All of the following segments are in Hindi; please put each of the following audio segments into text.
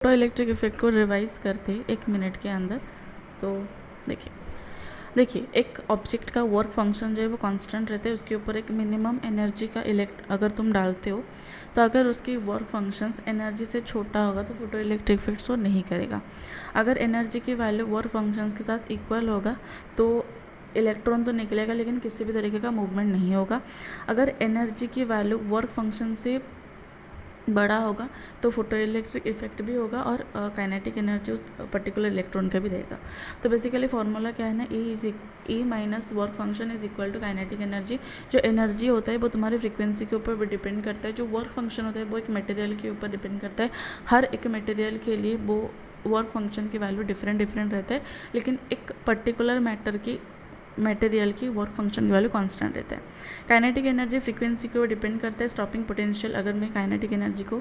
फोटो इलेक्ट्रिक इफेक्ट को रिवाइज करते हैं 1 मिनट के अंदर। तो देखिए एक ऑब्जेक्ट का वर्क फंक्शन जो है वो कांस्टेंट रहता है, उसके ऊपर एक मिनिमम एनर्जी का अगर तुम डालते हो तो अगर उसकी वर्क फंक्शंस एनर्जी से छोटा होगा तो फोटो इलेक्ट्रिक इफेक्ट शो नहीं करेगा। अगर एनर्जी की वैल्यू वर्क फंक्शंस के साथ इक्वल होगा तो इलेक्ट्रॉन तो निकलेगा लेकिन किसी भी तरीके का मूवमेंट नहीं होगा। अगर एनर्जी की वैल्यू वर्क फंक्शन से बड़ा होगा तो फोटो इलेक्ट्रिक इफेक्ट भी होगा और काइनेटिक एनर्जी उस पर्टिकुलर इलेक्ट्रॉन का भी रहेगा। तो बेसिकली फार्मूला क्या है ना, E minus work function is equal to kinetic energy. जो एनर्जी होता है वो तुम्हारी फ्रीक्वेंसी के ऊपर भी डिपेंड करता है, जो वर्क फंक्शन होता है वो एक मटेरियल के ऊपर डिपेंड करता है। हर एक मटेरियल के लिए वो वर्क फंक्शन की वैल्यू डिफरेंट रहता है, लेकिन एक पर्टिकुलर मटेरियल की वर्क फंक्शन की वैल्यू कांस्टेंट रहता है। काइनेटिक एनर्जी फ्रीक्वेंसी के ऊपर डिपेंड करता है। स्टॉपिंग पोटेंशियल, अगर मैं काइनेटिक एनर्जी को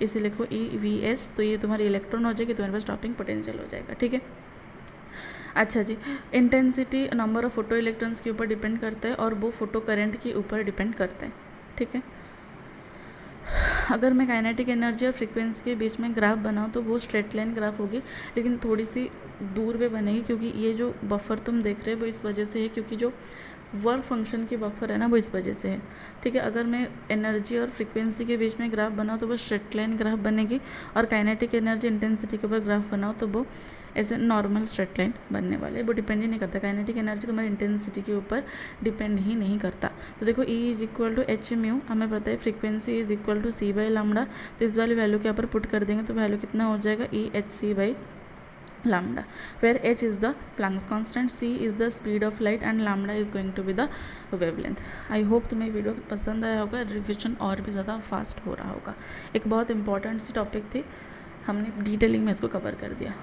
इसे लिखो EVS तो ये तुम्हारी इलेक्ट्रॉन हो जाएगी, तुम्हारे पास स्टॉपिंग पोटेंशियल हो जाएगा। ठीक है, अच्छा जी, intensity number of photo electrons के ऊपर डिपेंड करता है और वो फोटो करंट के ऊपर डिपेंड करता है। ठीक है, अगर मैं काइनेटिक एनर्जी और फ्रीक्वेंसी के बीच में ग्राफ बनाऊँ तो वो स्ट्रेट लाइन ग्राफ होगी, लेकिन थोड़ी सी दूर पे बनेगी क्योंकि ये जो बफर तुम देख रहे हो वो इस वजह से है क्योंकि जो वर्क फंक्शन की बफर है ना वो इस वजह से है। ठीक है, अगर मैं एनर्जी और फ्रीक्वेंसी के बीच में ग्राफ बनाऊँ तो वो स्ट्रेट लाइन ग्राफ बनेगी, और काइनेटिक एनर्जी इंटेंसिटी के ऊपर ग्राफ बनाओ तो वो ऐसे नॉर्मल स्ट्रेट लाइन बनने वाले। वो डिपेंड ही नहीं करता, काइनेटिक एनर्जी तुम्हारी इंटेंसिटी के ऊपर डिपेंड ही नहीं करता। तो देखो E is equal to H mu, हमें पता है frequency is equal to C by lambda. तो इस वाली वैल्यू के ऊपर पुट कर देंगे तो वैल्यू कितना हो जाएगा, EHC by lambda, where h is the Planck's constant, c is the speed of light and lambda is going to be the wavelength. I hope तुम्हें वीडियो पसंद आया होगा, रिविजन और भी ज़्यादा फास्ट हो रहा होगा। एक बहुत इंपॉर्टेंट सी टॉपिक थी, हमने डिटेलिंग में इसको कवर कर दिया।